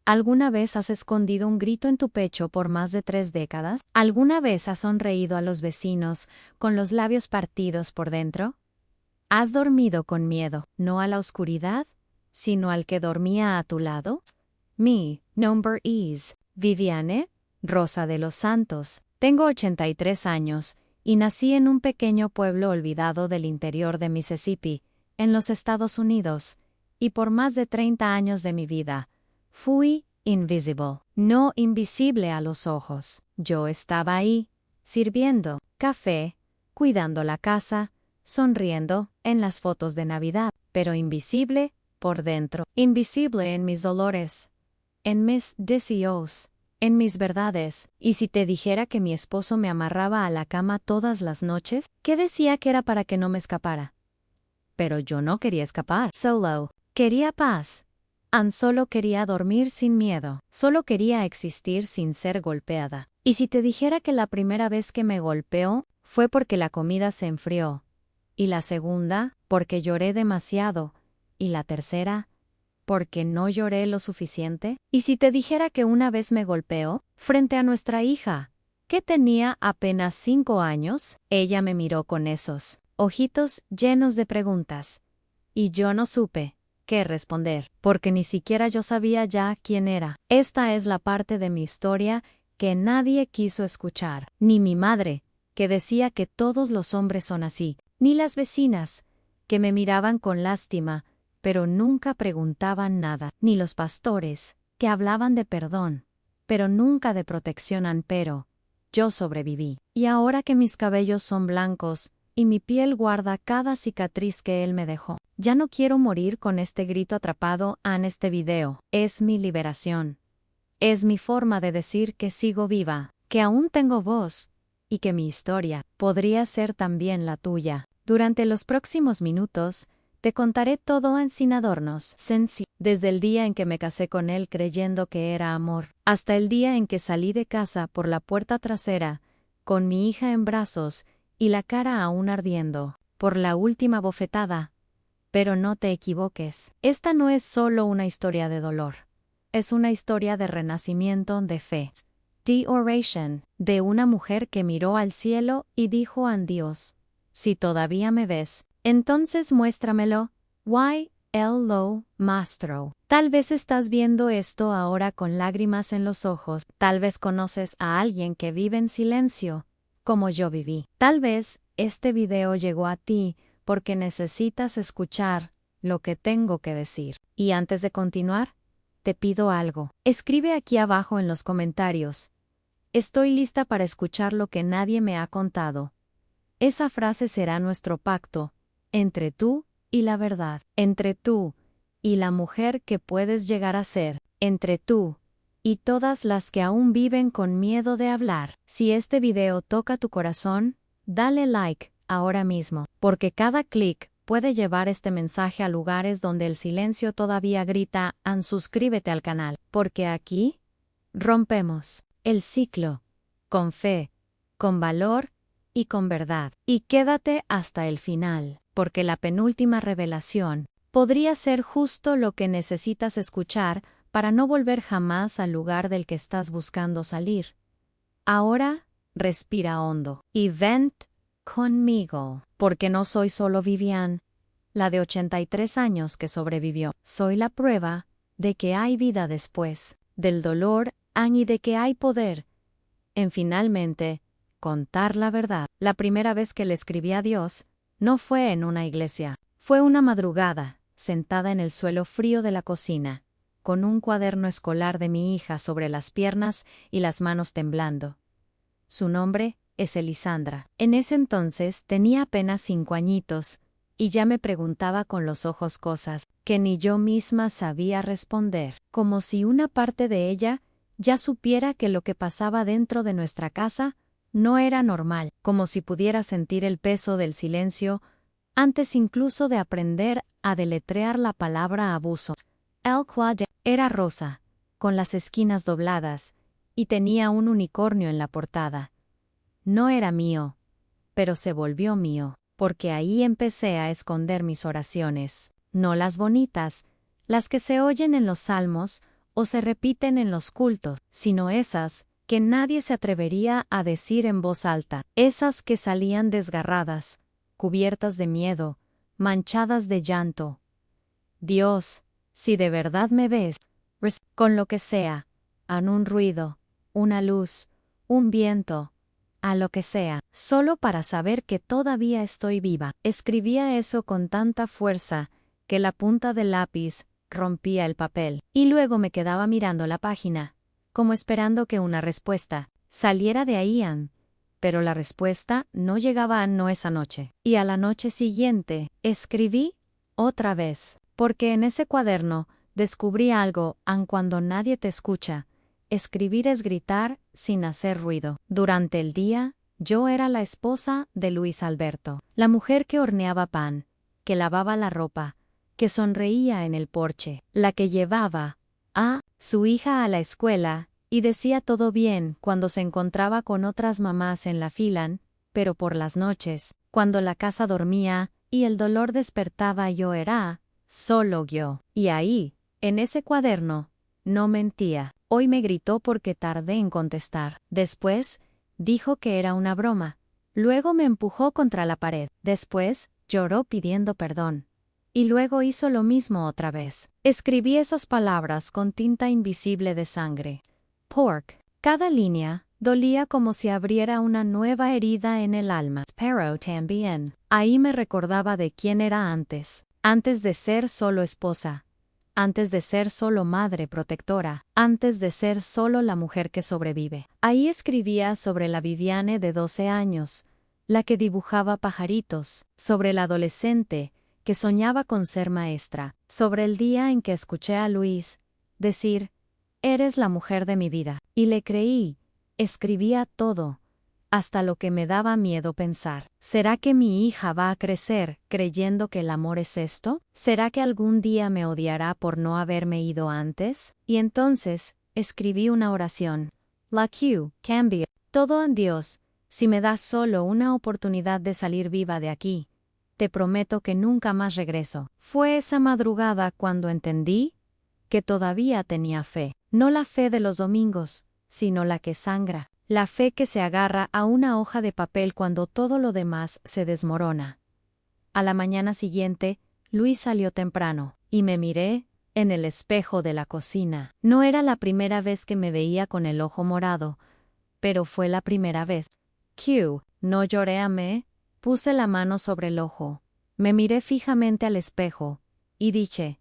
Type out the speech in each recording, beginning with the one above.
¿Alguna vez has escondido un grito en tu pecho por más de 3 décadas? ¿Alguna vez has sonreído a los vecinos con los labios partidos por dentro? ¿Has dormido con miedo, no a la oscuridad, sino al que dormía a tu lado? Mi nombre es Viviane Rosa de los Santos. Tengo 83 años y nací en un pequeño pueblo olvidado del interior de Mississippi, en los Estados Unidos, y por más de 30 años de mi vida fui invisible, no invisible a los ojos. Yo estaba ahí, sirviendo café, cuidando la casa, sonriendo en las fotos de Navidad, pero invisible por dentro, invisible en mis dolores, en mis deseos, en mis verdades. Y si te dijera que mi esposo me amarraba a la cama todas las noches, ¿qué decía que era para que no me escapara? Pero yo no quería escapar. Solo quería paz. Solo quería dormir sin miedo. Solo quería existir sin ser golpeada. Y si te dijera que la primera vez que me golpeó fue porque la comida se enfrió, y la segunda, porque lloré demasiado, y la tercera, porque no lloré lo suficiente. Y si te dijera que una vez me golpeó frente a nuestra hija, que tenía apenas 5 años, ella me miró con esos ojitos llenos de preguntas, y yo no supe qué responder, porque ni siquiera yo sabía ya quién era. Esta es la parte de mi historia que nadie quiso escuchar, ni mi madre, que decía que todos los hombres son así, ni las vecinas, que me miraban con lástima, pero nunca preguntaban nada, ni los pastores, que hablaban de perdón, pero nunca de protección. Pero yo sobreviví. Y ahora que mis cabellos son blancos, y mi piel guarda cada cicatriz que él me dejó, ya no quiero morir con este grito atrapado en este video. Es mi liberación. Es mi forma de decir que sigo viva, que aún tengo voz, y que mi historia podría ser también la tuya. Durante los próximos minutos, te contaré todo sin adornos, sencillo, desde el día en que me casé con él creyendo que era amor, hasta el día en que salí de casa por la puerta trasera, con mi hija en brazos y la cara aún ardiendo por la última bofetada. Pero no te equivoques, esta no es solo una historia de dolor. Es una historia de renacimiento, de fe, de oración, de una mujer que miró al cielo y dijo a Dios: si todavía me ves, entonces muéstramelo. Why el lo mastro. Tal vez estás viendo esto ahora con lágrimas en los ojos. Tal vez conoces a alguien que vive en silencio, como yo viví. Tal vez este video llegó a ti porque necesitas escuchar lo que tengo que decir. Y antes de continuar, te pido algo. Escribe aquí abajo en los comentarios: estoy lista para escuchar lo que nadie me ha contado. Esa frase será nuestro pacto, entre tú y la verdad, entre tú y la mujer que puedes llegar a ser, entre tú y todas las que aún viven con miedo de hablar. Si este video toca tu corazón, dale like ahora mismo, porque cada clic puede llevar este mensaje a lugares donde el silencio todavía grita. Suscríbete al canal, porque aquí rompemos el ciclo, con fe, con valor y con verdad. Y quédate hasta el final, porque la penúltima revelación podría ser justo lo que necesitas escuchar para no volver jamás al lugar del que estás buscando salir. Ahora, respira hondo y ven conmigo, porque no soy solo Viviane, la de 83 años que sobrevivió. Soy la prueba de que hay vida después del dolor y de que hay poder en finalmente contar la verdad. La primera vez que le escribí a Dios no fue en una iglesia. Fue una madrugada, sentada en el suelo frío de la cocina, con un cuaderno escolar de mi hija sobre las piernas y las manos temblando. Su nombre es Elisandra. En ese entonces tenía apenas 5 añitos, y ya me preguntaba con los ojos cosas que ni yo misma sabía responder, como si una parte de ella ya supiera que lo que pasaba dentro de nuestra casa no era normal, como si pudiera sentir el peso del silencio antes incluso de aprender a deletrear la palabra abuso. El cuaderno era rosa, con las esquinas dobladas, y tenía un unicornio en la portada. No era mío, pero se volvió mío, porque ahí empecé a esconder mis oraciones, no las bonitas, las que se oyen en los salmos o se repiten en los cultos, sino esas que nadie se atrevería a decir en voz alta, esas que salían desgarradas, cubiertas de miedo, manchadas de llanto. Dios, si de verdad me ves, con lo que sea, en un ruido, una luz, un viento, a lo que sea, solo para saber que todavía estoy viva. Escribía eso con tanta fuerza que la punta del lápiz rompía el papel, y luego me quedaba mirando la página, como esperando que una respuesta saliera de Ian. Pero la respuesta no llegaba no esa noche. Y a la noche siguiente, escribí otra vez, porque en ese cuaderno descubrí algo, aun cuando nadie te escucha. Escribir es gritar sin hacer ruido. Durante el día, yo era la esposa de Luis Alberto, la mujer que horneaba pan, que lavaba la ropa, que sonreía en el porche, la que llevaba a su hija a la escuela y decía todo bien cuando se encontraba con otras mamás en la fila, pero por las noches, cuando la casa dormía y el dolor despertaba, yo era solo yo. Y ahí, en ese cuaderno, no mentía. Hoy me gritó porque tardé en contestar. Después, dijo que era una broma. Luego me empujó contra la pared. Después, lloró pidiendo perdón. Y luego hizo lo mismo otra vez. Escribí esas palabras con tinta invisible de sangre. Pork. Cada línea dolía como si abriera una nueva herida en el alma. Pero también. Ahí me recordaba de quién era antes de ser solo esposa, antes de ser solo madre protectora, antes de ser solo la mujer que sobrevive. Ahí escribía sobre la Viviane de 12 años, la que dibujaba pajaritos, sobre la adolescente que soñaba con ser maestra, sobre el día en que escuché a Luis decir, eres la mujer de mi vida, y le creí. Escribía todo, hasta lo que me daba miedo pensar. ¿Será que mi hija va a crecer creyendo que el amor es esto? ¿Será que algún día me odiará por no haberme ido antes? Y entonces, escribí una oración. La Q, cambia. Todo en Dios, si me das solo una oportunidad de salir viva de aquí, te prometo que nunca más regreso. Fue esa madrugada cuando entendí que todavía tenía fe. No la fe de los domingos, sino la que sangra. La fe que se agarra a una hoja de papel cuando todo lo demás se desmorona. A la mañana siguiente, Luis salió temprano, y me miré en el espejo de la cocina. No era la primera vez que me veía con el ojo morado, pero fue la primera vez. No lloré, puse la mano sobre el ojo, me miré fijamente al espejo, y dije,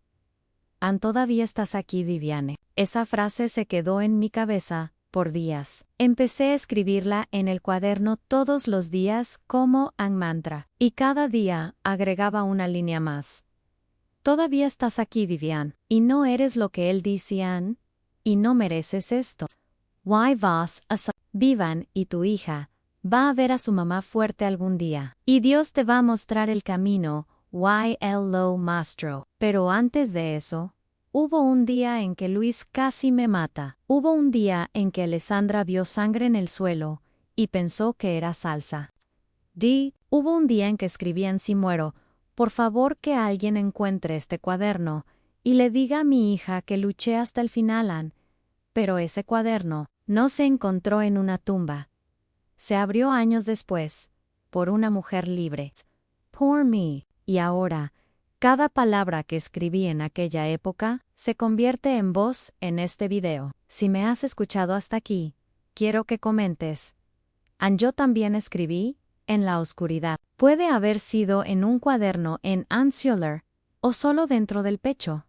todavía estás aquí, Viviane. Esa frase se quedó en mi cabeza por días. Empecé a escribirla en el cuaderno todos los días como un mantra, y cada día agregaba una línea más. Todavía estás aquí, Vivian, y no eres lo que él decían, y no mereces esto. Why vas a Vivan y tu hija va a ver a su mamá fuerte algún día, y Dios te va a mostrar el camino, why él lo mostró. Pero antes de eso, hubo un día en que Luis casi me mata. Hubo un día en que Alessandra vio sangre en el suelo y pensó que era salsa. Hubo un día en que escribí si muero, por favor que alguien encuentre este cuaderno y le diga a mi hija que luché hasta el final. Pero ese cuaderno no se encontró en una tumba. Se abrió años después, por una mujer libre. Poor me. Y ahora, cada palabra que escribí en aquella época se convierte en voz en este video. Si me has escuchado hasta aquí, quiero que comentes. Yo también escribí en la oscuridad. Puede haber sido en un cuaderno en Ansular o solo dentro del pecho.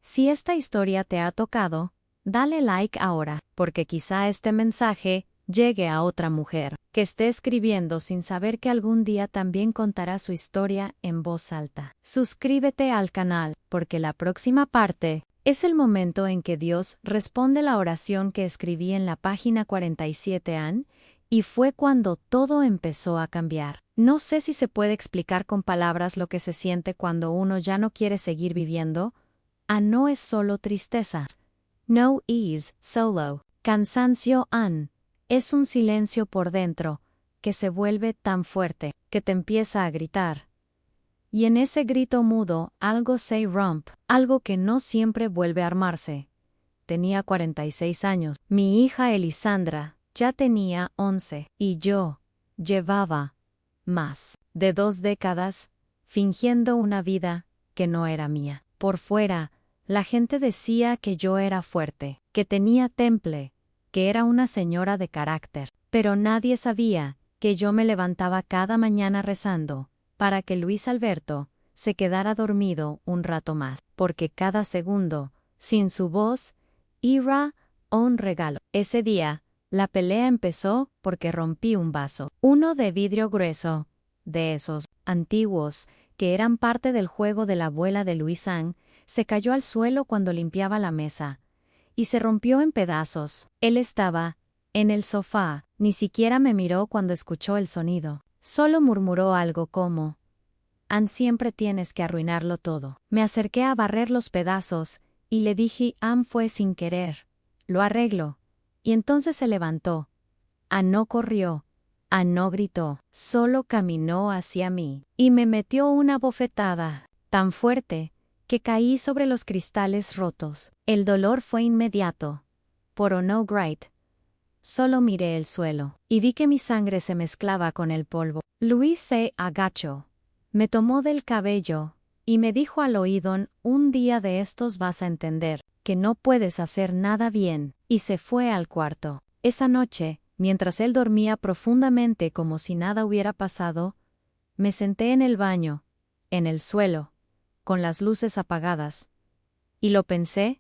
Si esta historia te ha tocado, dale like ahora, porque quizá este mensaje llegue a otra mujer que esté escribiendo sin saber que algún día también contará su historia en voz alta. Suscríbete al canal, porque la próxima parte es el momento en que Dios responde la oración que escribí en la página 47 y fue cuando todo empezó a cambiar. No sé si se puede explicar con palabras lo que se siente cuando uno ya no quiere seguir viviendo. No es solo tristeza. No es solo cansancio. Es un silencio por dentro, que se vuelve tan fuerte, que te empieza a gritar. Y en ese grito mudo, algo se rompe, algo que no siempre vuelve a armarse. tenía 46 años. Mi hija Elisandra ya tenía 11, y yo llevaba más de 2 décadas fingiendo una vida que no era mía. Por fuera, la gente decía que yo era fuerte, que tenía temple, que era una señora de carácter, pero nadie sabía que yo me levantaba cada mañana rezando para que Luis Alberto se quedara dormido un rato más, porque cada segundo, sin su voz, era un regalo. Ese día, la pelea empezó porque rompí un vaso, uno de vidrio grueso, de esos antiguos, que eran parte del juego de la abuela de Luisán. Se cayó al suelo cuando limpiaba la mesa, y se rompió en pedazos. Él estaba en el sofá, ni siquiera me miró cuando escuchó el sonido. Solo murmuró algo como: «Ann, siempre tienes que arruinarlo todo». Me acerqué a barrer los pedazos, y le dije: «Ann, fue sin querer. Lo arreglo». Y entonces se levantó. Ann no corrió. Ann no gritó. Solo caminó hacia mí, y me metió una bofetada tan fuerte que caí sobre los cristales rotos. El dolor fue inmediato, pero no great. Solo miré el suelo, y vi que mi sangre se mezclaba con el polvo. Luis se agachó, me tomó del cabello, y me dijo al oído: «Un día de estos vas a entender que no puedes hacer nada bien», y se fue al cuarto. Esa noche, mientras él dormía profundamente como si nada hubiera pasado, me senté en el baño, en el suelo, con las luces apagadas. Y lo pensé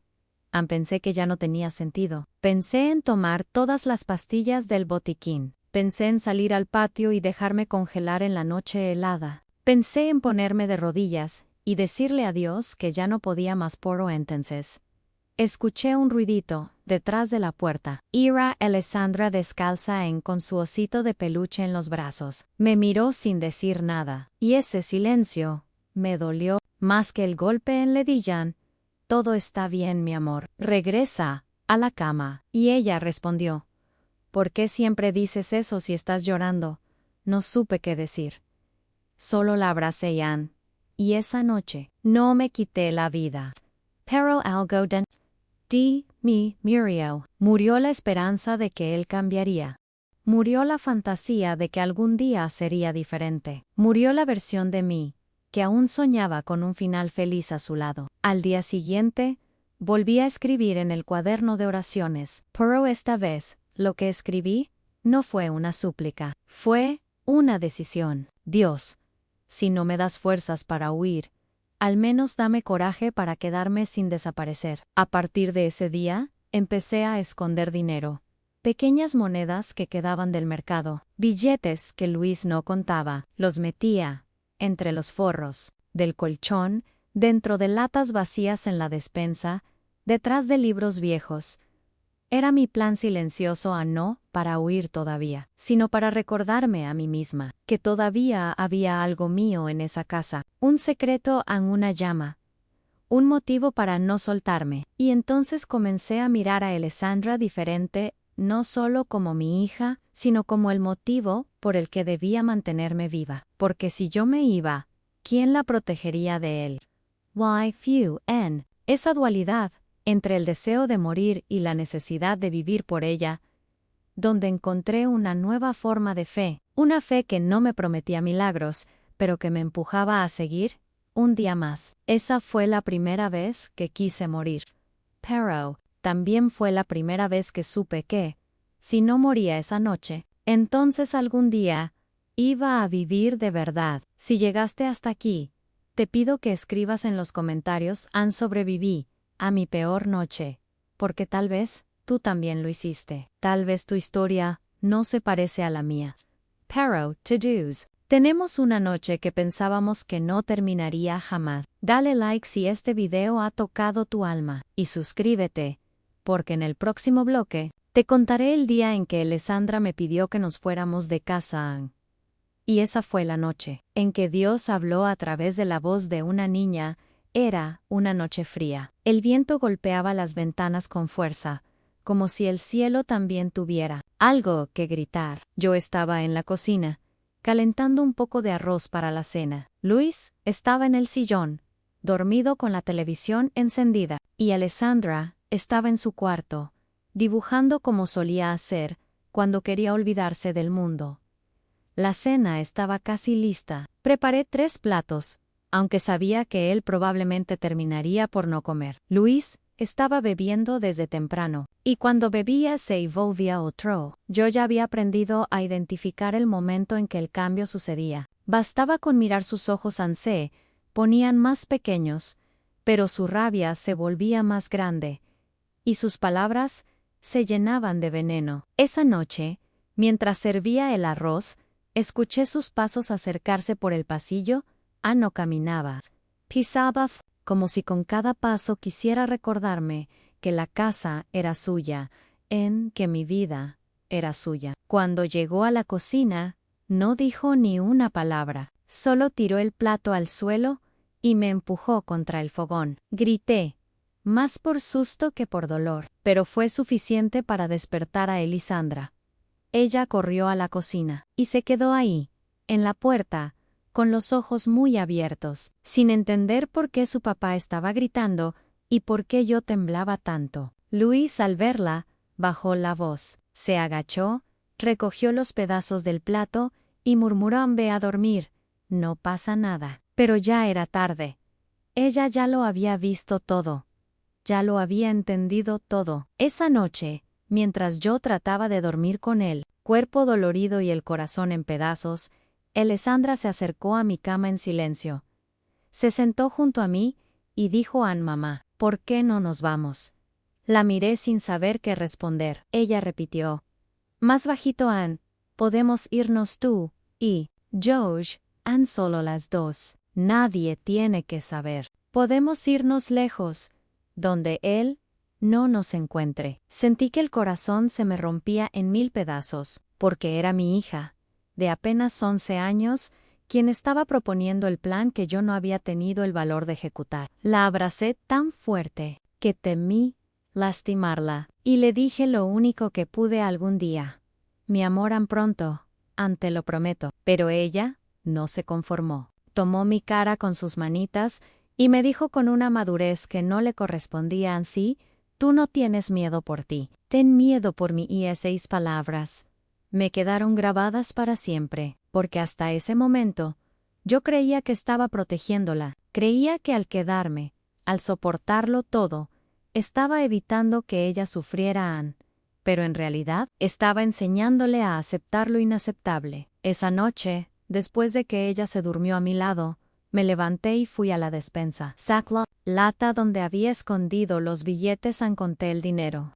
que ya no tenía sentido. Pensé en tomar todas las pastillas del botiquín. Pensé en salir al patio y dejarme congelar en la noche helada. Pensé en ponerme de rodillas y decirle a Dios que ya no podía más. Por entonces escuché un ruidito detrás de la puerta. Era Alessandra descalza con su osito de peluche en los brazos. Me miró sin decir nada, y ese silencio me dolió más que el golpe en Ledillan. «Todo está bien, mi amor. Regresa a la cama». Y ella respondió: «¿Por qué siempre dices eso si estás llorando?». No supe qué decir. Solo la abracé y esa noche no me quité la vida. Pero algo de mí murió. Murió la esperanza de que él cambiaría. Murió la fantasía de que algún día sería diferente. Murió la versión de mí que aún soñaba con un final feliz a su lado. Al día siguiente, volví a escribir en el cuaderno de oraciones, pero esta vez, lo que escribí no fue una súplica, fue una decisión. «Dios, si no me das fuerzas para huir, al menos dame coraje para quedarme sin desaparecer». A partir de ese día, empecé a esconder dinero. Pequeñas monedas que quedaban del mercado, billetes que Luis no contaba, los metía entre los forros del colchón, dentro de latas vacías en la despensa, detrás de libros viejos. Era mi plan silencioso, no para huir todavía, sino para recordarme a mí misma que todavía había algo mío en esa casa, un secreto en una llama, un motivo para no soltarme. Y entonces comencé a mirar a Alessandra diferente, no solo como mi hija, sino como el motivo por el que debía mantenerme viva. Porque si yo me iba, ¿quién la protegería de él? Esa dualidad entre el deseo de morir y la necesidad de vivir por ella, donde encontré una nueva forma de fe, una fe que no me prometía milagros, pero que me empujaba a seguir un día más. Esa fue la primera vez que quise morir. Pero también fue la primera vez que supe que, si no moría esa noche, entonces algún día iba a vivir de verdad. Si llegaste hasta aquí, te pido que escribas en los comentarios: «Han sobreviví a mi peor noche», porque tal vez tú también lo hiciste. Tal vez tu historia no se parece a la mía. Pero, to-dos. Tenemos una noche que pensábamos que no terminaría jamás. Dale like si este video ha tocado tu alma, y suscríbete, porque en el próximo bloque te contaré el día en que Alessandra me pidió que nos fuéramos de casa. Y esa fue la noche en que Dios habló a través de la voz de una niña. Era una noche fría. El viento golpeaba las ventanas con fuerza, como si el cielo también tuviera algo que gritar. Yo estaba en la cocina, calentando un poco de arroz para la cena. Luis estaba en el sillón, dormido con la televisión encendida, y Alessandra estaba en su cuarto, dibujando como solía hacer cuando quería olvidarse del mundo. La cena estaba casi lista. Preparé 3 platos, aunque sabía que él probablemente terminaría por no comer. Luis estaba bebiendo desde temprano, y cuando bebía se volvía otro. Yo ya había aprendido a identificar el momento en que el cambio sucedía. Bastaba con mirar sus ojos. Se ponían más pequeños, pero su rabia se volvía más grande, y sus palabras se llenaban de veneno. Esa noche, mientras servía el arroz, escuché sus pasos acercarse por el pasillo. No caminaba. Pisaba como si con cada paso quisiera recordarme que la casa era suya, que mi vida era suya. Cuando llegó a la cocina, no dijo ni una palabra, solo tiró el plato al suelo y me empujó contra el fogón. Grité, más por susto que por dolor, pero fue suficiente para despertar a Elisandra. Ella corrió a la cocina y se quedó ahí, en la puerta, con los ojos muy abiertos, sin entender por qué su papá estaba gritando y por qué yo temblaba tanto. Luis, al verla, bajó la voz, se agachó, recogió los pedazos del plato y murmuró: «Ve a dormir, no pasa nada». Pero ya era tarde. Ella ya lo había visto todo. Ya lo había entendido todo. Esa noche, mientras yo trataba de dormir con él, cuerpo dolorido y el corazón en pedazos, Elisandra se acercó a mi cama en silencio. Se sentó junto a mí y dijo a mamá: «¿Por qué no nos vamos?». La miré sin saber qué responder. Ella repitió, más bajito: «Ann, podemos irnos tú y Josh, Ann, solo las dos. Nadie tiene que saber. Podemos irnos lejos, donde él no nos encuentre». Sentí que el corazón se me rompía en 1000 pedazos, porque era mi hija, de apenas 11 años, quien estaba proponiendo el plan que yo no había tenido el valor de ejecutar. La abracé tan fuerte que temí lastimarla, y le dije lo único que pude algún día: «Mi amor, Ann, pronto, Ann, te lo prometo». Pero ella no se conformó. Tomó mi cara con sus manitas y me dijo con una madurez que no le correspondía: «Ann, sí, tú no tienes miedo por ti, ten miedo por mí». Y esas palabras me quedaron grabadas para siempre, porque hasta ese momento yo creía que estaba protegiéndola, creía que al quedarme, al soportarlo todo, estaba evitando que ella sufriera a Ann, pero en realidad estaba enseñándole a aceptar lo inaceptable. Esa noche, después de que ella se durmió a mi lado, me levanté y fui a la despensa. Saqué la lata donde había escondido los billetes. Conté el dinero.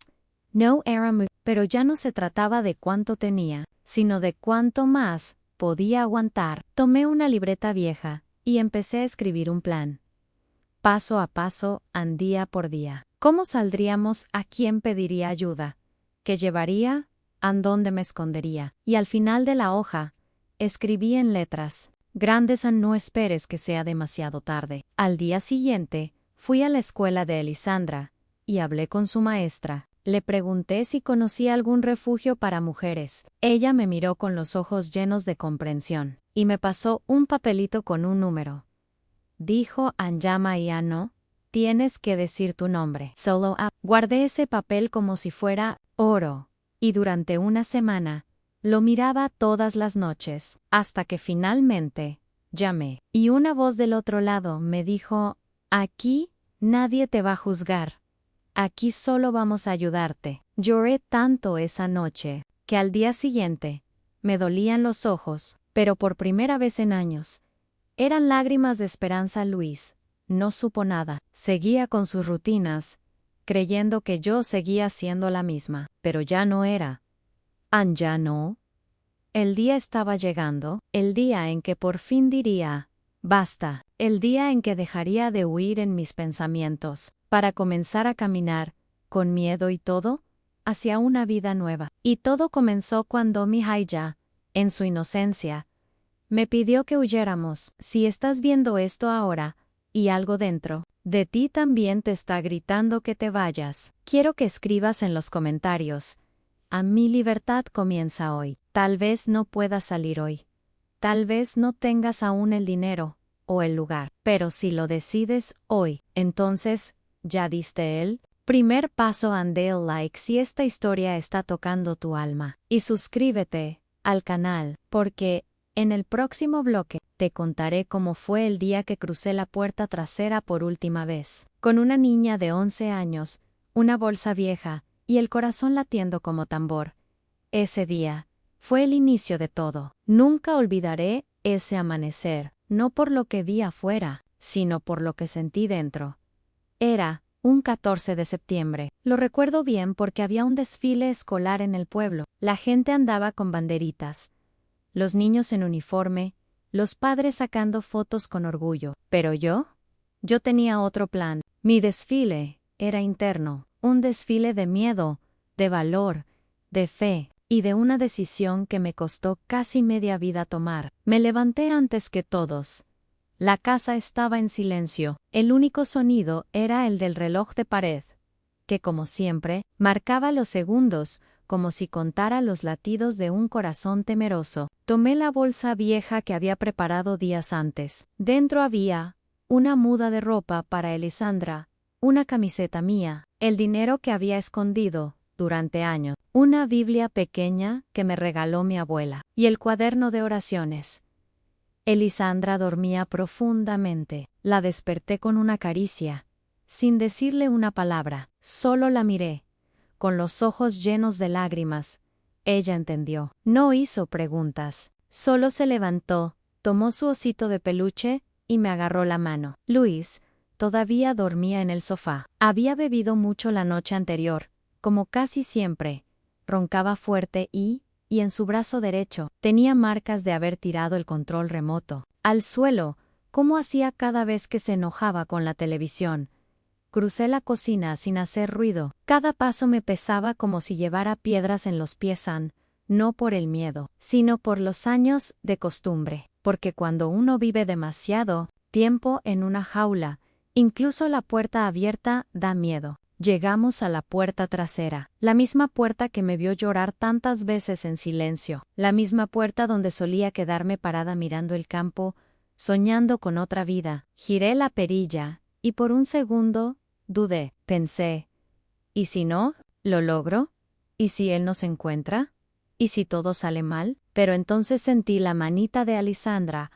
No era mucho, pero ya no se trataba de cuánto tenía, sino de cuánto más podía aguantar. Tomé una libreta vieja y empecé a escribir un plan. Paso a paso, día por día. ¿Cómo saldríamos? ¿A quién pediría ayuda? ¿Qué llevaría? ¿A dónde me escondería? Y al final de la hoja, escribí en letras grandes: «Ann, no esperes que sea demasiado tarde». Al día siguiente, fui a la escuela de Elisandra y hablé con su maestra. Le pregunté si conocía algún refugio para mujeres. Ella me miró con los ojos llenos de comprensión y me pasó un papelito con un número. Dijo: «Ann, llama y no tienes que decir tu nombre. Solo a». Guardé ese papel como si fuera oro, y durante una semana lo miraba todas las noches, hasta que finalmente llamé. Y una voz del otro lado me dijo: «Aquí nadie te va a juzgar. Aquí solo vamos a ayudarte». Lloré tanto esa noche que al día siguiente me dolían los ojos, pero por primera vez en años eran lágrimas de esperanza. Luis no supo nada. Seguía con sus rutinas, creyendo que yo seguía siendo la misma, pero ya no era. Ann, ya no. El día estaba llegando, el día en que por fin diría: «Basta», el día en que dejaría de huir en mis pensamientos, para comenzar a caminar, con miedo y todo, hacia una vida nueva. Y todo comenzó cuando mi hija, en su inocencia, me pidió que huyéramos. Si estás viendo esto ahora, y algo dentro de ti también te está gritando que te vayas, quiero que escribas en los comentarios: «Mi libertad comienza hoy». Tal vez no puedas salir hoy. Tal vez no tengas aún el dinero o el lugar. Pero si lo decides hoy, entonces ya diste el Primer paso, ande el like si esta historia está tocando tu alma. Y suscríbete al canal, porque en el próximo bloque te contaré cómo fue el día que crucé la puerta trasera por última vez. Con una niña de 11 años, una bolsa vieja y el corazón latiendo como tambor. Ese día fue el inicio de todo. Nunca olvidaré ese amanecer, no por lo que vi afuera, sino por lo que sentí dentro. Era un 14 de septiembre. Lo recuerdo bien porque había un desfile escolar en el pueblo. La gente andaba con banderitas, los niños en uniforme, los padres sacando fotos con orgullo. Pero yo tenía otro plan. Mi desfile era interno, un desfile de miedo, de valor, de fe y de una decisión que me costó casi media vida tomar. Me levanté antes que todos. La casa estaba en silencio. El único sonido era el del reloj de pared, que como siempre, marcaba los segundos, como si contara los latidos de un corazón temeroso. Tomé la bolsa vieja que había preparado días antes. Dentro había una muda de ropa para Elisandra, una camiseta mía, el dinero que había escondido durante años, una Biblia pequeña que me regaló mi abuela, y el cuaderno de oraciones. Elisandra dormía profundamente. La desperté con una caricia, sin decirle una palabra, solo la miré, con los ojos llenos de lágrimas. Ella entendió. No hizo preguntas, solo se levantó, tomó su osito de peluche y me agarró la mano. Luis todavía dormía en el sofá. Había bebido mucho la noche anterior, como casi siempre. Roncaba fuerte y en su brazo derecho tenía marcas de haber tirado el control remoto al suelo, como hacía cada vez que se enojaba con la televisión. Crucé la cocina sin hacer ruido. Cada paso me pesaba como si llevara piedras en los pies, no por el miedo, sino por los años de costumbre. Porque cuando uno vive demasiado tiempo en una jaula, incluso la puerta abierta da miedo. Llegamos a la puerta trasera, la misma puerta que me vio llorar tantas veces en silencio, la misma puerta donde solía quedarme parada mirando el campo, soñando con otra vida. Giré la perilla, y por un segundo dudé. Pensé, ¿y si no lo logro? ¿Y si él no se encuentra? ¿Y si todo sale mal? Pero entonces sentí la manita de Elisandra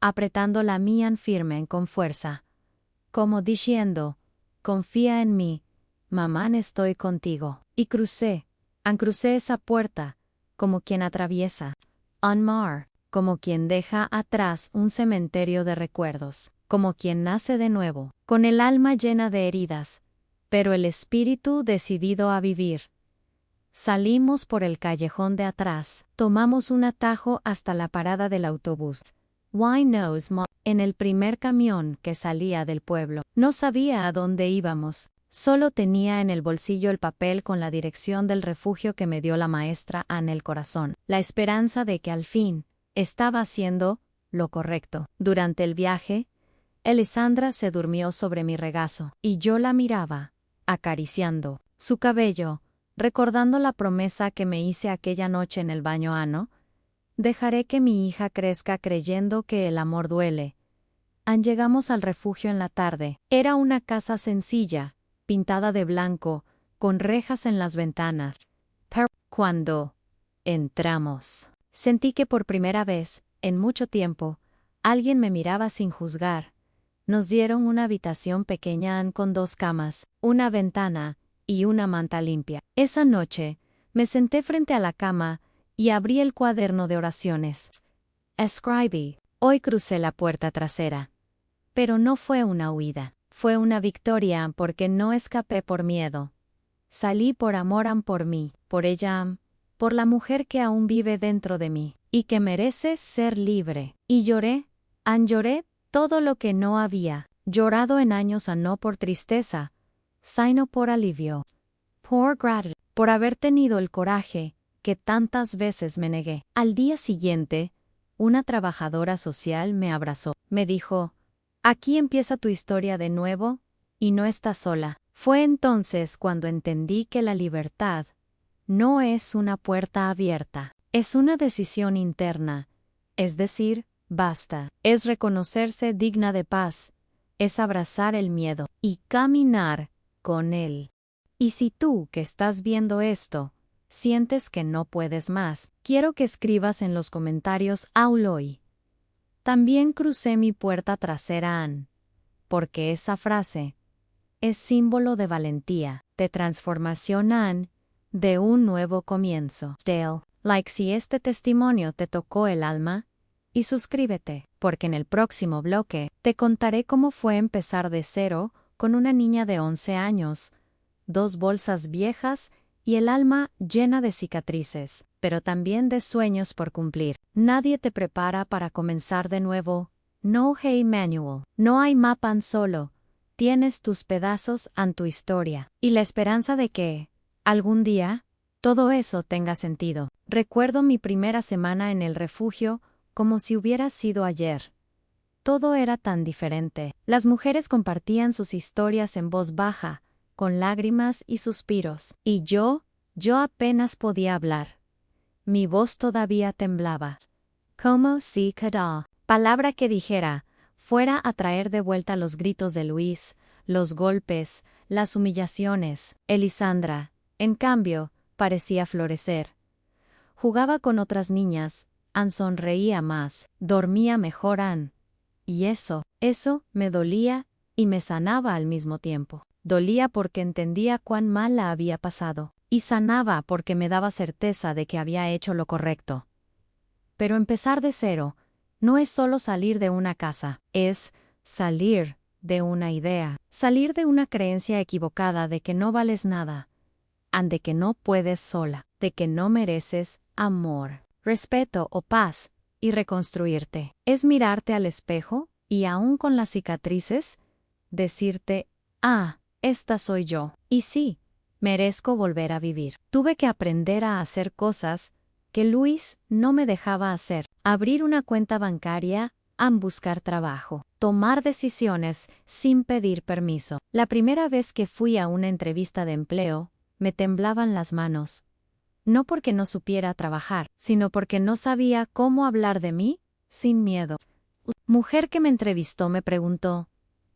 apretando la mía firme con fuerza, como diciendo, confía en mí. Mamá, estoy contigo. Y crucé esa puerta, como quien atraviesa un mar, como quien deja atrás un cementerio de recuerdos, como quien nace de nuevo, con el alma llena de heridas, pero el espíritu decidido a vivir. Salimos por el callejón de atrás, tomamos un atajo hasta la parada del autobús. Why knows, en el primer camión que salía del pueblo. No sabía a dónde íbamos. Solo tenía en el bolsillo el papel con la dirección del refugio que me dio la maestra en el corazón, la esperanza de que al fin estaba haciendo lo correcto. Durante el viaje, Elisandra se durmió sobre mi regazo, y yo la miraba, acariciando su cabello, recordando la promesa que me hice aquella noche en el baño. Dejaré que mi hija crezca creyendo que el amor duele. Llegamos al refugio en la tarde. Era una casa sencilla, pintada de blanco, con rejas en las ventanas. Pero cuando entramos, sentí que por primera vez, en mucho tiempo, alguien me miraba sin juzgar. Nos dieron una habitación pequeña con 2 camas, una ventana y una manta limpia. Esa noche, me senté frente a la cama y abrí el cuaderno de oraciones. Escribí. Hoy crucé la puerta trasera. Pero no fue una huida. Fue una victoria porque no escapé por miedo. Salí por amor por mí, por ella, por la mujer que aún vive dentro de mí, y que merece ser libre. Y lloré todo lo que no había llorado en años, no por tristeza, sino por alivio, por gratitud, por haber tenido el coraje que tantas veces me negué. Al día siguiente, una trabajadora social me abrazó. Me dijo, aquí empieza tu historia de nuevo, y no estás sola. Fue entonces cuando entendí que la libertad no es una puerta abierta, es una decisión interna, es decir, basta, es reconocerse digna de paz, es abrazar el miedo y caminar con él. Y si tú, que estás viendo esto, sientes que no puedes más, quiero que escribas en los comentarios Auloy. También crucé mi puerta trasera Ann, porque esa frase es símbolo de valentía, de transformación Ann, de un nuevo comienzo. Dale, like si este testimonio te tocó el alma, y suscríbete, porque en el próximo bloque te contaré cómo fue empezar de cero con una niña de 11 años, 2 bolsas viejas y el alma llena de cicatrices, pero también de sueños por cumplir. Nadie te prepara para comenzar de nuevo. No hay manual, no hay mapa solo. Tienes tus pedazos en tu historia y la esperanza de que, algún día, todo eso tenga sentido. Recuerdo mi primera semana en el refugio como si hubiera sido ayer. Todo era tan diferente. Las mujeres compartían sus historias en voz baja, con lágrimas y suspiros. Y yo apenas podía hablar. Mi voz todavía temblaba. Como si cada palabra que dijera fuera a traer de vuelta los gritos de Luis, los golpes, las humillaciones. Elisandra, en cambio, parecía florecer. Jugaba con otras niñas, Ann sonreía más, dormía mejor Ann. Y eso me dolía y me sanaba al mismo tiempo. Dolía porque entendía cuán mal la había pasado, y sanaba porque me daba certeza de que había hecho lo correcto. Pero empezar de cero no es solo salir de una casa, es salir de una idea, salir de una creencia equivocada de que no vales nada, de que no puedes sola, de que no mereces amor, respeto o paz, y reconstruirte. Es mirarte al espejo y aún con las cicatrices, decirte, esta soy yo. Y sí, merezco volver a vivir. Tuve que aprender a hacer cosas que Luis no me dejaba hacer. Abrir una cuenta bancaria, buscar trabajo, tomar decisiones sin pedir permiso. La primera vez que fui a una entrevista de empleo, me temblaban las manos. No porque no supiera trabajar, sino porque no sabía cómo hablar de mí sin miedo. Mujer que me entrevistó me preguntó,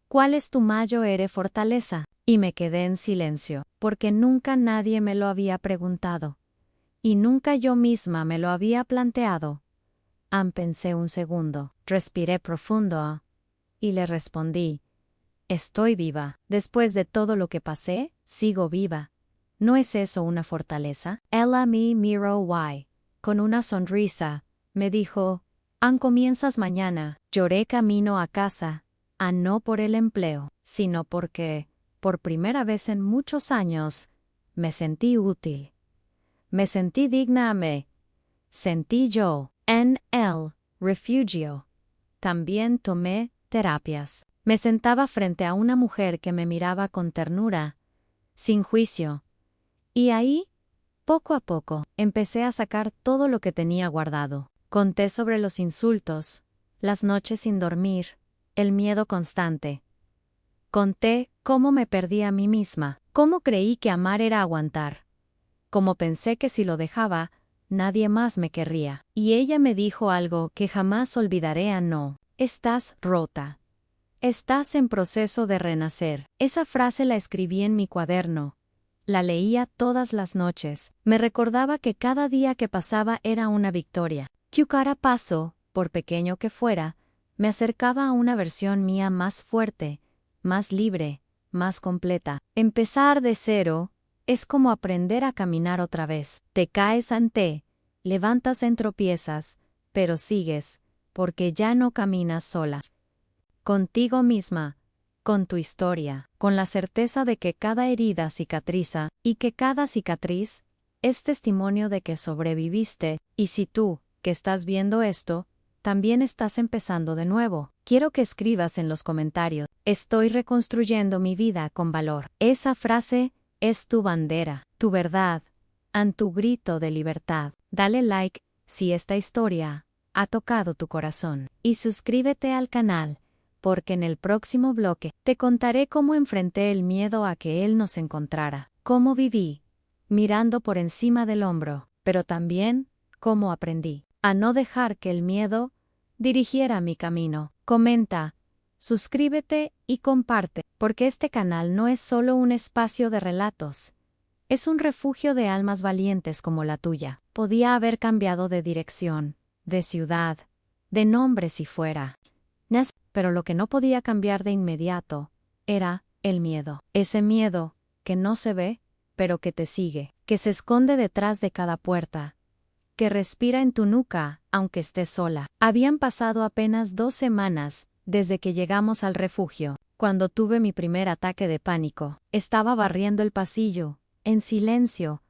¿cuál es tu mayor fortaleza? Y me quedé en silencio, porque nunca nadie me lo había preguntado. Y nunca yo misma me lo había planteado. Pensé un segundo, respiré profundo, y le respondí, estoy viva. Después de todo lo que pasé, sigo viva. ¿No es eso una fortaleza? Ella me miró con una sonrisa, me dijo, comienzas mañana. Lloré camino a casa, no por el empleo, sino porque, por primera vez en muchos años, me sentí útil. Me sentí digna, me sentí yo. En el refugio. También tomé terapias. Me sentaba frente a una mujer que me miraba con ternura, sin juicio. Y ahí, poco a poco, empecé a sacar todo lo que tenía guardado. Conté sobre los insultos, las noches sin dormir, el miedo constante. Conté cómo me perdí a mí misma, cómo creí que amar era aguantar, cómo pensé que si lo dejaba, nadie más me querría. Y ella me dijo algo que jamás olvidaré. No, estás rota. Estás en proceso de renacer. Esa frase la escribí en mi cuaderno. La leía todas las noches. Me recordaba que cada día que pasaba era una victoria. Que cada paso, por pequeño que fuera, me acercaba a una versión mía más fuerte, más libre, más completa. Empezar de cero es como aprender a caminar otra vez. Te caes levantas en tropiezas, pero sigues, porque ya no caminas sola. Contigo misma, con tu historia, con la certeza de que cada herida cicatriza y que cada cicatriz es testimonio de que sobreviviste, y si tú, que estás viendo esto, también estás empezando de nuevo. Quiero que escribas en los comentarios, estoy reconstruyendo mi vida con valor. Esa frase es tu bandera, tu verdad, tu grito de libertad. Dale like si esta historia ha tocado tu corazón y suscríbete al canal, porque en el próximo bloque te contaré cómo enfrenté el miedo a que él nos encontrara, cómo viví, mirando por encima del hombro, pero también cómo aprendí a no dejar que el miedo dirigiera mi camino. Comenta, suscríbete y comparte, porque este canal no es solo un espacio de relatos, Es un refugio de almas valientes como la tuya. Podía haber cambiado de dirección, de ciudad, de nombre si fuera. Pero lo que no podía cambiar de inmediato era el miedo. Ese miedo que no se ve, pero que te sigue, que se esconde detrás de cada puerta, que respira en tu nuca, aunque estés sola. Habían pasado apenas 2 semanas desde que llegamos al refugio, cuando tuve mi primer ataque de pánico. Estaba barriendo el pasillo, en silencio,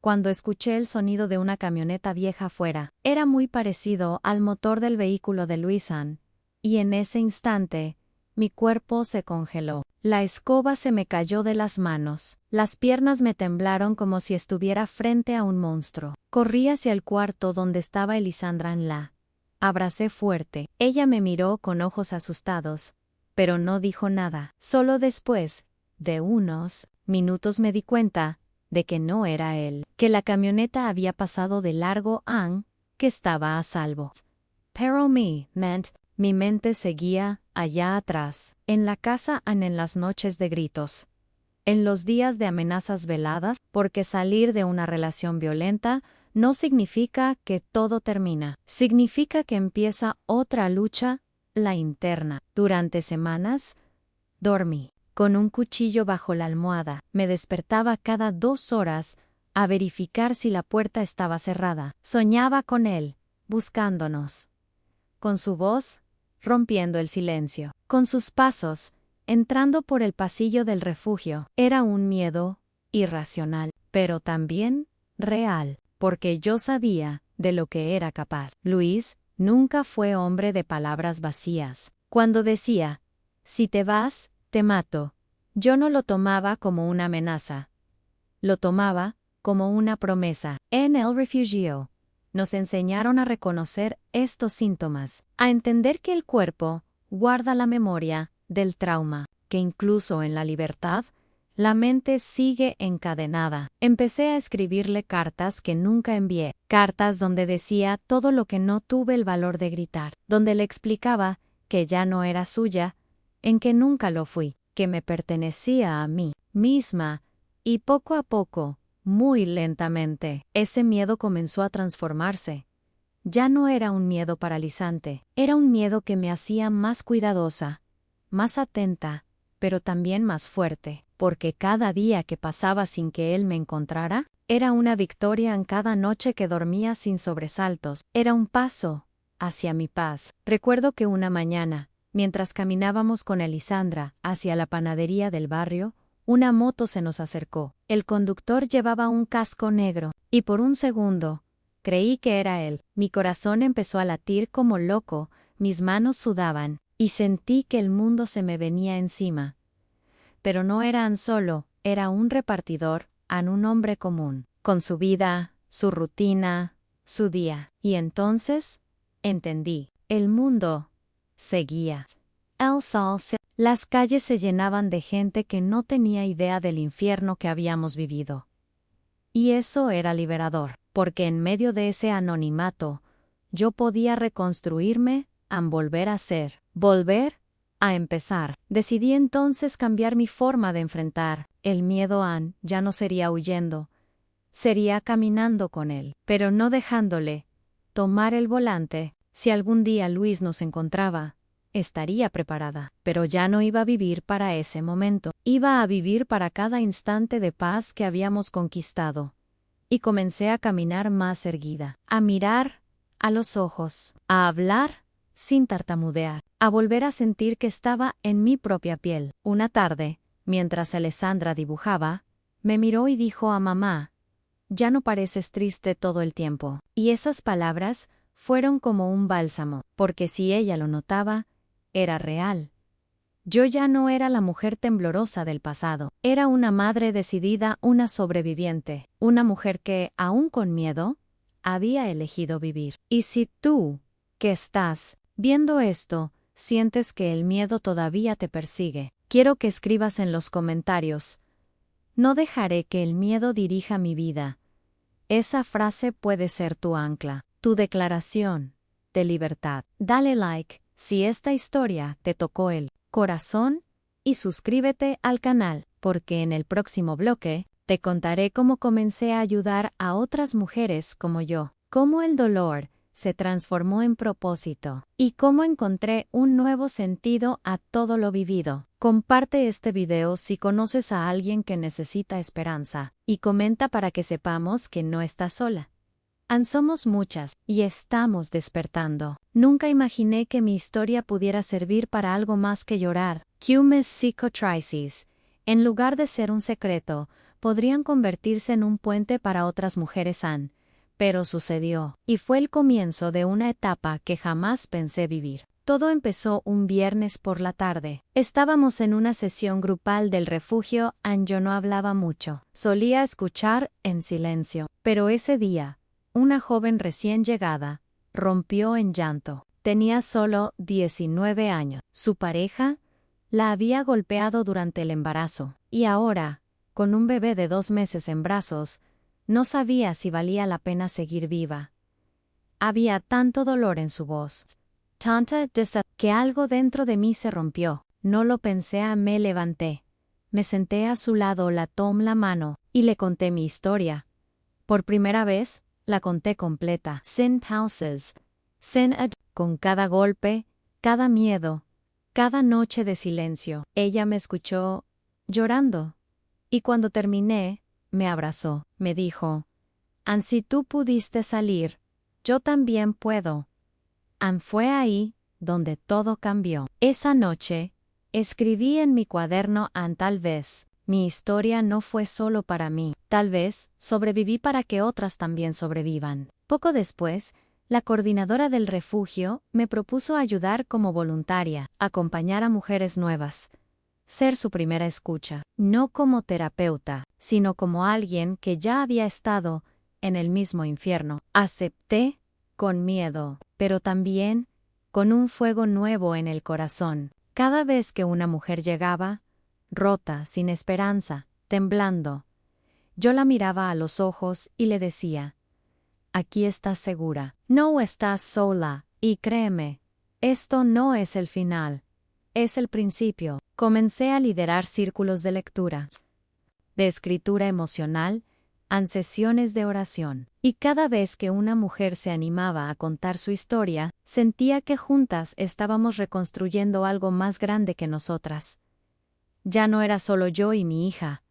cuando escuché el sonido de una camioneta vieja afuera. Era muy parecido al motor del vehículo de Luisan, y en ese instante, mi cuerpo se congeló. La escoba se me cayó de las manos. Las piernas me temblaron como si estuviera frente a un monstruo. Corrí hacia el cuarto donde estaba Elisandra en la abracé fuerte. Ella me miró con ojos asustados, pero no dijo nada. Solo después de unos minutos me di cuenta de que no era él, que la camioneta había pasado de largo, que estaba a salvo. Pero mi mente seguía allá atrás, en la casa en las noches de gritos, en los días de amenazas veladas, porque salir de una relación violenta no significa que todo termina, significa que empieza otra lucha, la interna. Durante semanas, dormí con un cuchillo bajo la almohada. Me despertaba cada 2 horas a verificar si la puerta estaba cerrada. Soñaba con él, buscándonos, con su voz rompiendo el silencio, con sus pasos entrando por el pasillo del refugio. Era un miedo irracional, pero también real, porque yo sabía de lo que era capaz. Luis nunca fue hombre de palabras vacías. Cuando decía, si te vas, te mato, yo no lo tomaba como una amenaza. Lo tomaba como una promesa. En el refugio nos enseñaron a reconocer estos síntomas, a entender que el cuerpo guarda la memoria del trauma, que incluso en la libertad, la mente sigue encadenada. Empecé a escribirle cartas que nunca envié, cartas donde decía todo lo que no tuve el valor de gritar, donde le explicaba que ya no era suya, en que nunca lo fui, que me pertenecía a mí misma, y poco a poco, muy lentamente, ese miedo comenzó a transformarse. Ya no era un miedo paralizante, era un miedo que me hacía más cuidadosa, más atenta, pero también más fuerte, porque cada día que pasaba sin que él me encontrara, era una victoria en cada noche que dormía sin sobresaltos, era un paso hacia mi paz. Recuerdo que una mañana, mientras caminábamos con Elisandra hacia la panadería del barrio, una moto se nos acercó. El conductor llevaba un casco negro, y por un segundo, creí que era él. Mi corazón empezó a latir como loco, mis manos sudaban, y sentí que el mundo se me venía encima. Pero no era Han Solo, era un repartidor, un hombre común, con su vida, su rutina, su día. Y entonces, entendí, el mundo seguía. El sol se... Las calles se llenaban de gente que no tenía idea del infierno que habíamos vivido. Y eso era liberador, porque en medio de ese anonimato, yo podía reconstruirme, volver a ser, volver a empezar. Decidí entonces cambiar mi forma de enfrentar el miedo. Ya no sería huyendo, sería caminando con él, pero no dejándole tomar el volante. Si algún día Luis nos encontraba, estaría preparada, pero ya no iba a vivir para ese momento, iba a vivir para cada instante de paz que habíamos conquistado. Y comencé a caminar más erguida, a mirar a los ojos, a hablar sin tartamudear, a volver a sentir que estaba en mi propia piel. Una tarde, mientras Alessandra dibujaba, me miró y dijo a mamá, ya no pareces triste todo el tiempo. Y esas palabras fueron como un bálsamo, porque si ella lo notaba, era real. Yo ya no era la mujer temblorosa del pasado, era una madre decidida, una sobreviviente, una mujer que, aún con miedo, había elegido vivir. Y si tú, que estás viendo esto, sientes que el miedo todavía te persigue, quiero que escribas en los comentarios, no dejaré que el miedo dirija mi vida. Esa frase puede ser tu ancla, tu declaración de libertad. Dale like si esta historia te tocó el corazón y suscríbete al canal, porque en el próximo bloque Te contaré cómo comencé a ayudar a otras mujeres como yo, cómo el dolor se transformó en propósito y cómo encontré un nuevo sentido a todo lo vivido. Comparte este video si conoces a alguien que necesita esperanza y comenta para que sepamos que no estás sola. Somos muchas y estamos despertando. Nunca imaginé que mi historia pudiera servir para algo más que llorar. Mis cicatrices, en lugar de ser un secreto, podrían convertirse en un puente para otras mujeres pero sucedió, y fue el comienzo de una etapa que jamás pensé vivir. Todo empezó un viernes por la tarde. Estábamos en una sesión grupal del refugio y yo no hablaba mucho. Solía escuchar en silencio, pero ese día, una joven recién llegada rompió en llanto. Tenía solo 19 años. Su pareja la había golpeado durante el embarazo, y ahora, con un bebé de 2 meses en brazos, no sabía si valía la pena seguir viva. Había tanto dolor en su voz, tanta que algo dentro de mí se rompió. No lo pensé, me levanté. Me senté a su lado, la tomé la mano, y le conté mi historia. Por primera vez, la conté completa, sin pausas, con cada golpe, cada miedo, cada noche de silencio. Ella me escuchó, llorando, y cuando terminé, me abrazó. Me dijo, si tú pudiste salir, yo también puedo. Fue ahí donde todo cambió. Esa noche, escribí en mi cuaderno, tal vez mi historia no fue solo para mí. Tal vez sobreviví para que otras también sobrevivan. Poco después, la coordinadora del refugio me propuso ayudar como voluntaria, acompañar a mujeres nuevas. Ser su primera escucha, no como terapeuta, sino como alguien que ya había estado en el mismo infierno. Acepté con miedo, pero también con un fuego nuevo en el corazón. Cada vez que una mujer llegaba, rota, sin esperanza, temblando, yo la miraba a los ojos y le decía, aquí estás segura, no estás sola, y créeme, esto no es el final, es el principio. Comencé a liderar círculos de lectura, de escritura emocional, sesiones de oración. Y cada vez que una mujer se animaba a contar su historia, sentía que juntas estábamos reconstruyendo algo más grande que nosotras. Ya no era solo yo y mi hija.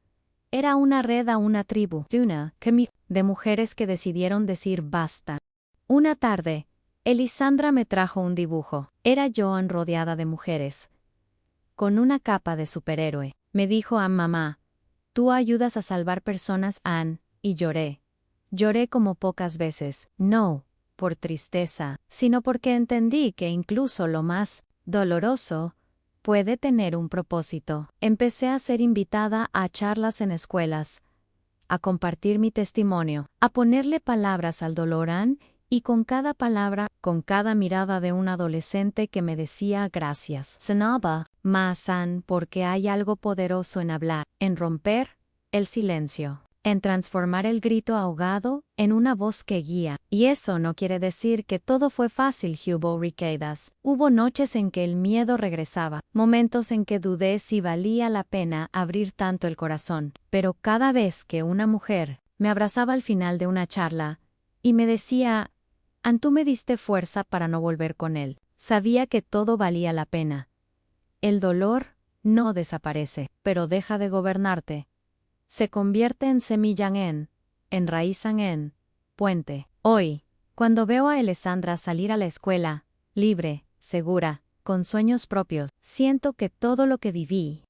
Era una red, una tribu, de mujeres que decidieron decir basta. Una tarde, Elisandra me trajo un dibujo. Era Joan rodeada de mujeres, con una capa de superhéroe. Me dijo, mamá, tú ayudas a salvar personas, y lloré. Lloré como pocas veces, no por tristeza, sino porque entendí que incluso lo más doloroso puede tener un propósito. Empecé a ser invitada a charlas en escuelas, a compartir mi testimonio, a ponerle palabras al dolor, y con cada palabra, con cada mirada de un adolescente que me decía gracias. Sanaba más, porque hay algo poderoso en hablar, en romper el silencio, en transformar el grito ahogado en una voz que guía. Y eso no quiere decir que todo fue fácil. Hubo recaídas. Hubo noches en que el miedo regresaba, momentos en que dudé si valía la pena abrir tanto el corazón. Pero cada vez que una mujer me abrazaba al final de una charla y me decía, tú me diste fuerza para no volver con él, sabía que todo valía la pena. El dolor no desaparece, pero deja de gobernarte. Se convierte en semilla, en raíz, en puente. Hoy, cuando veo a Elisandra salir a la escuela, libre, segura, con sueños propios, siento que todo lo que viví,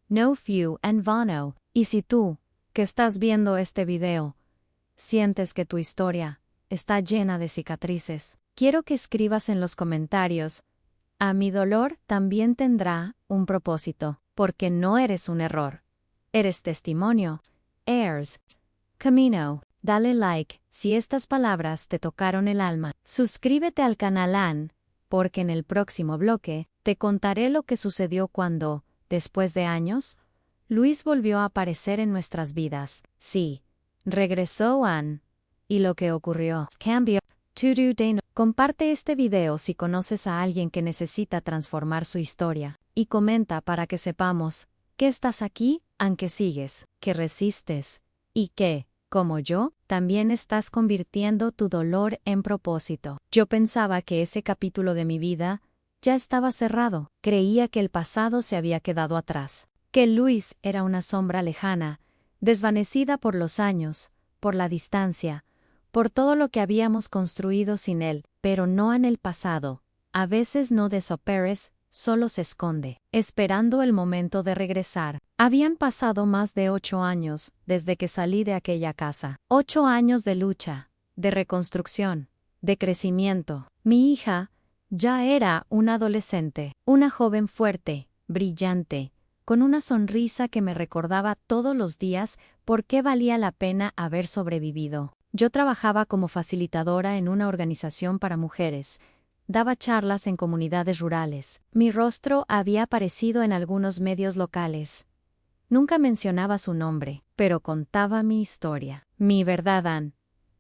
no fue en vano. Y si tú, que estás viendo este video, sientes que tu historia está llena de cicatrices, quiero que escribas en los comentarios, mi dolor también tendrá un propósito, porque no eres un error. Eres testimonio. Eres camino. Dale like si estas palabras te tocaron el alma. Suscríbete al canal, porque en el próximo bloque te contaré lo que sucedió cuando, después de años, Luis volvió a aparecer en nuestras vidas. Sí, regresó y lo que ocurrió. Cambio. Comparte este video si conoces a alguien que necesita transformar su historia. Y comenta para que sepamos que estás aquí, aunque sigues, que resistes y que, como yo, también estás convirtiendo tu dolor en propósito. Yo pensaba que ese capítulo de mi vida ya estaba cerrado. Creía que el pasado se había quedado atrás, que Luis era una sombra lejana, desvanecida por los años, por la distancia, por todo lo que habíamos construido sin él, pero no en el pasado. A veces no desaparece, solo se esconde, esperando el momento de regresar. Habían pasado más de 8 años desde que salí de aquella casa. 8 años de lucha, de reconstrucción, de crecimiento. Mi hija ya era una adolescente, una joven fuerte, brillante, con una sonrisa que me recordaba todos los días por qué valía la pena haber sobrevivido. Yo trabajaba como facilitadora en una organización para mujeres. Daba charlas en comunidades rurales. Mi rostro había aparecido en algunos medios locales. Nunca mencionaba su nombre, pero contaba mi historia, mi verdad, Ann.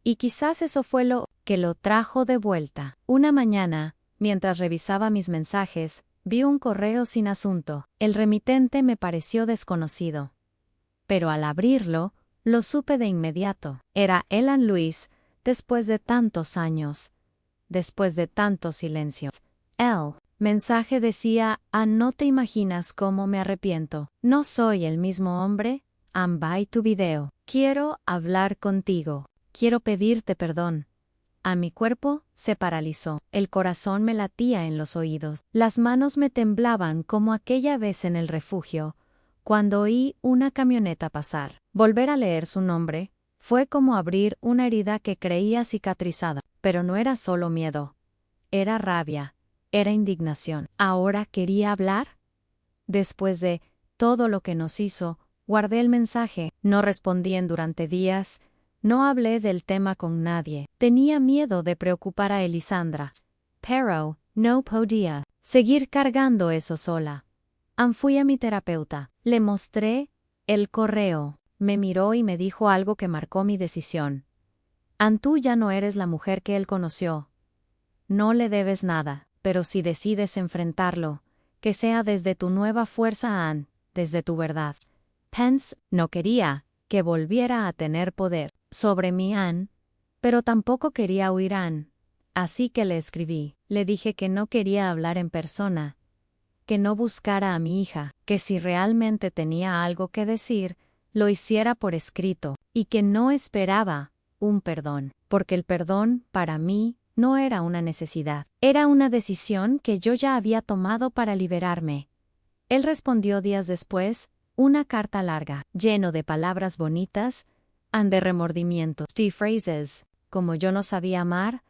Y quizás eso fue lo que lo trajo de vuelta. Una mañana, mientras revisaba mis mensajes, vi un correo sin asunto. El remitente me pareció desconocido. Pero al abrirlo, lo supe de inmediato. Era Elan Luis, después de tantos años. Después de tantos silencios. El mensaje decía: no te imaginas cómo me arrepiento. No soy el mismo hombre. Bye tu video. Quiero hablar contigo. Quiero pedirte perdón. A mi cuerpo se paralizó. El corazón me latía en los oídos. Las manos me temblaban como aquella vez en el refugio, cuando oí una camioneta pasar. Volver a leer su nombre fue como abrir una herida que creía cicatrizada. Pero no era solo miedo. Era rabia. Era indignación. ¿Ahora quería hablar? Después de todo lo que nos hizo, guardé el mensaje. No respondí durante días. No hablé del tema con nadie. Tenía miedo de preocupar a Elisandra. Pero no podía seguir cargando eso sola. Fui a mi terapeuta. Le mostré el correo. Me miró y me dijo algo que marcó mi decisión. Tú ya no eres la mujer que él conoció. No le debes nada, pero si decides enfrentarlo, que sea desde tu nueva fuerza, Ann, desde tu verdad. Pence no quería que volviera a tener poder sobre mí, Ann, pero tampoco quería huir, Ann. Así que le escribí. Le dije que no quería hablar en persona, que no buscara a mi hija, que si realmente tenía algo que decir, lo hiciera por escrito, y que no esperaba un perdón, porque el perdón, para mí, no era una necesidad. Era una decisión que yo ya había tomado para liberarme. Él respondió días después, una carta larga, lleno de palabras bonitas, de remordimientos y phrases, como yo no sabía amar,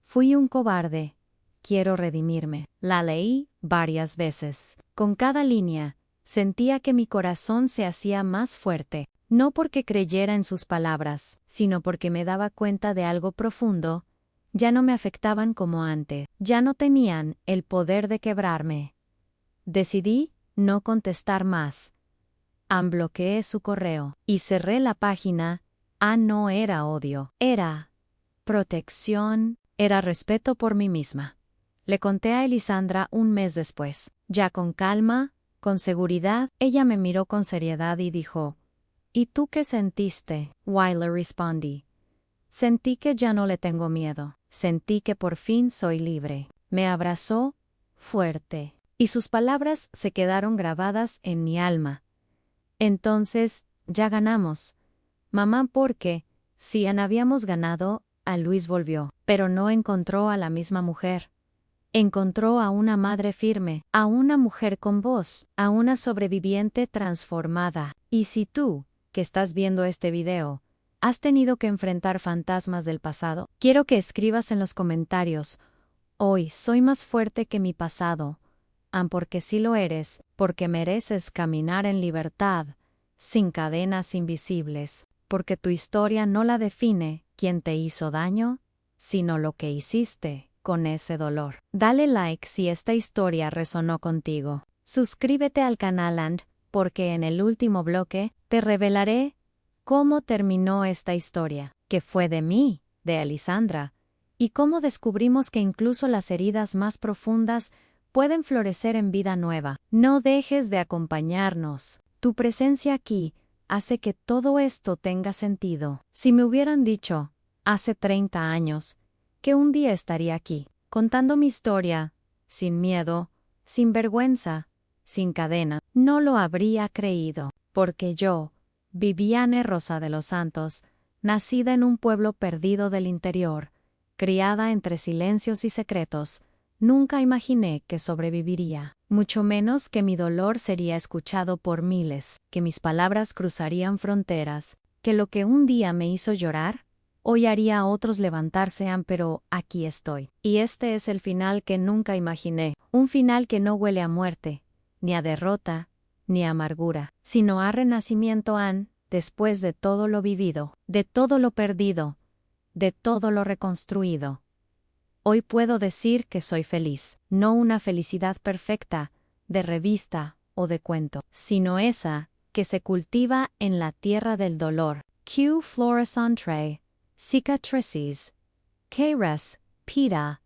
fui un cobarde, quiero redimirme. La leí varias veces. Con cada línea, sentía que mi corazón se hacía más fuerte. No porque creyera en sus palabras, sino porque me daba cuenta de algo profundo. Ya no me afectaban como antes, ya no tenían el poder de quebrarme. Decidí no contestar más. Bloqueé su correo y cerré la página. No era odio, era protección, era respeto por mí misma. Le conté a Elisandra un mes después. Ya con calma, con seguridad, ella me miró con seriedad y dijo: ¿Y tú qué sentiste? Le respondí. Sentí que ya no le tengo miedo. Sentí que por fin soy libre. Me abrazó fuerte, y sus palabras se quedaron grabadas en mi alma. Entonces, ya ganamos, mamá, porque, si habíamos ganado, a Luis volvió, pero no encontró a la misma mujer. Encontró a una madre firme, a una mujer con voz, a una sobreviviente transformada. Y si tú, que estás viendo este video, has tenido que enfrentar fantasmas del pasado, quiero que escribas en los comentarios: hoy soy más fuerte que mi pasado. Porque sí lo eres, porque mereces caminar en libertad, sin cadenas invisibles, porque tu historia no la define quién te hizo daño, sino lo que hiciste con ese dolor. Dale like si esta historia resonó contigo. Suscríbete al canal porque en el último bloque te revelaré cómo terminó esta historia, que fue de mí, de Elisandra, y cómo descubrimos que incluso las heridas más profundas pueden florecer en vida nueva. No dejes de acompañarnos. Tu presencia aquí, hace que todo esto tenga sentido. Si me hubieran dicho, hace 30 años, que un día estaría aquí, contando mi historia, sin miedo, sin vergüenza, sin cadena, no lo habría creído, porque yo, Viviane Rosa de los Santos, nacida en un pueblo perdido del interior, criada entre silencios y secretos, nunca imaginé que sobreviviría, mucho menos que mi dolor sería escuchado por miles, que mis palabras cruzarían fronteras, que lo que un día me hizo llorar, hoy haría a otros levantarse, pero aquí estoy. Y este es el final que nunca imaginé, un final que no huele a muerte, ni a derrota, ni a amargura, sino a renacimiento, después de todo lo vivido, de todo lo perdido, de todo lo reconstruido. Hoy puedo decir que soy feliz, no una felicidad perfecta, de revista o de cuento, sino esa que se cultiva en la tierra del dolor. Q. Floresantre, cicatrices, que respira,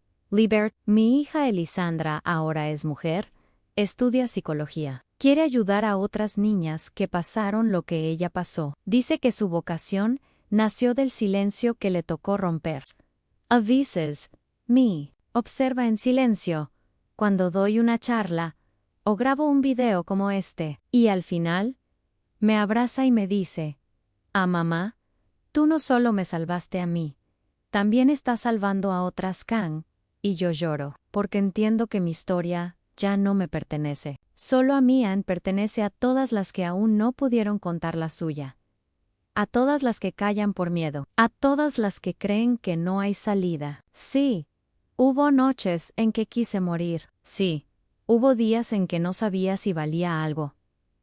Mi hija Elisandra ahora es mujer, estudia psicología. Quiere ayudar a otras niñas que pasaron lo que ella pasó. Dice que su vocación nació del silencio que le tocó romper. A veces, me observa en silencio, cuando doy una charla, o grabo un video como este, y al final, me abraza y me dice, mamá, tú no solo me salvaste a mí, también estás salvando a otras can, y yo lloro, porque entiendo que mi historia ya no me pertenece. Solo a mí pertenece a todas las que aún no pudieron contar la suya. A todas las que callan por miedo, a todas las que creen que no hay salida. Sí, hubo noches en que quise morir, sí, hubo días en que no sabía si valía algo,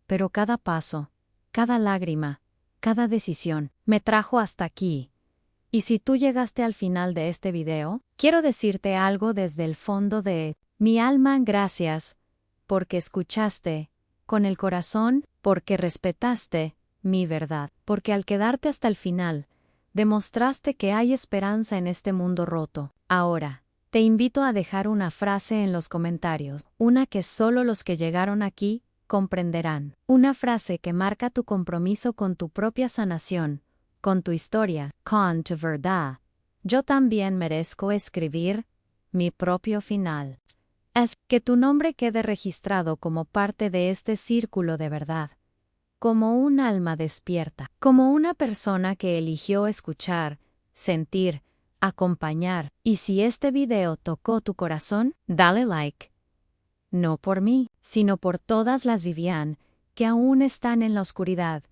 pero cada paso, cada lágrima, cada decisión, me trajo hasta aquí. Y si tú llegaste al final de este video, quiero decirte algo desde el fondo de mi alma, gracias, porque escuchaste, con el corazón, porque respetaste mi verdad, porque al quedarte hasta el final, demostraste que hay esperanza en este mundo roto. Ahora, te invito a dejar una frase en los comentarios, una que solo los que llegaron aquí comprenderán. Una frase que marca tu compromiso con tu propia sanación, con tu historia, con tu verdad. Yo también merezco escribir mi propio final. Es que tu nombre quede registrado como parte de este círculo de verdad, como un alma despierta, como una persona que eligió escuchar, sentir, acompañar. Y si este video tocó tu corazón, dale like. No por mí, sino por todas las Vivian que aún están en la oscuridad,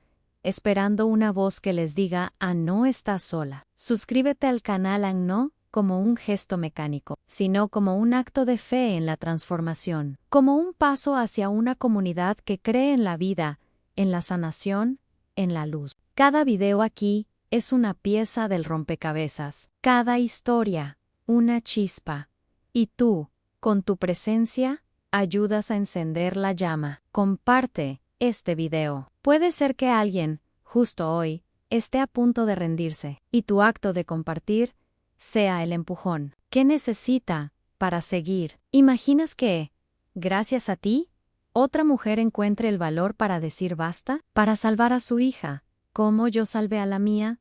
esperando una voz que les diga, no estás sola. Suscríbete al canal, no como un gesto mecánico, sino como un acto de fe en la transformación, como un paso hacia una comunidad que cree en la vida, en la sanación, en la luz. Cada video aquí es una pieza del rompecabezas, cada historia, una chispa. Y tú, con tu presencia, ayudas a encender la llama. Comparte este video. Puede ser que alguien, justo hoy, esté a punto de rendirse, y tu acto de compartir sea el empujón que necesita para seguir. ¿Imaginas que, gracias a ti, otra mujer encuentre el valor para decir basta, para salvar a su hija, como yo salvé a la mía,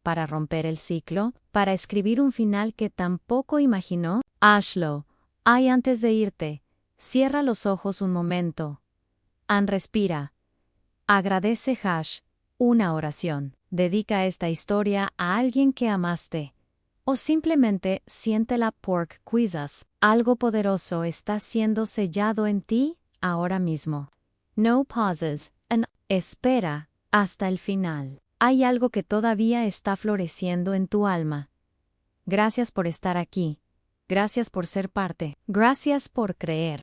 para romper el ciclo, para escribir un final que tampoco imaginó? Hazlo. Antes de irte, cierra los ojos un momento. Respira. Agradece una oración. Dedica esta historia a alguien que amaste. O simplemente siéntela porque quizás algo poderoso está siendo sellado en ti ahora mismo. No pauses, espera hasta el final. Hay algo que todavía está floreciendo en tu alma. Gracias por estar aquí. Gracias por ser parte. Gracias por creer.